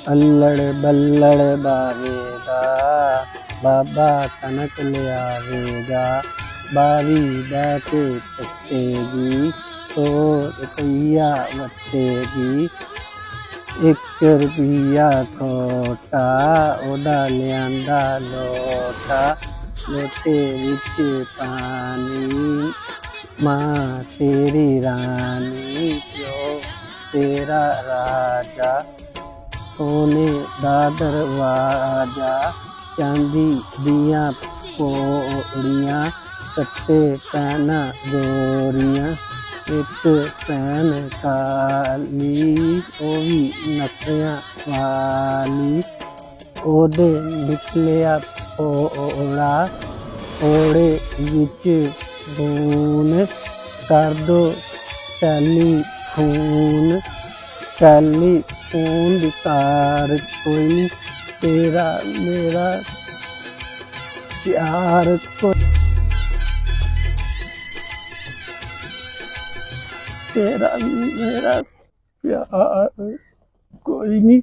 अल्लड़ बल्लड़ बावेगा, बाबा कनक ले आवेगा। बारी बैठे चक्केगी, तो रुपया वटेगी। 1 रुपया खोटा, ओदा लियांदा लोटा। लोटे विच पानी, मां तेरी रानी, प्यो तेरा राजा। सोने दा दरवाजा, चांदी दियां पौड़ियां। कट्टे पैना गोरियां, एक पैन काली, ओ भी नखरियां वाली। ओदे निकलिया ओड़ा, ओड़े विच खून। कर दो टैलीफोन, टैलीफोन दी तार कोई नी, तेरा मेरा प्यार कोई, तेरा मेरा प्यार कोई नहीं।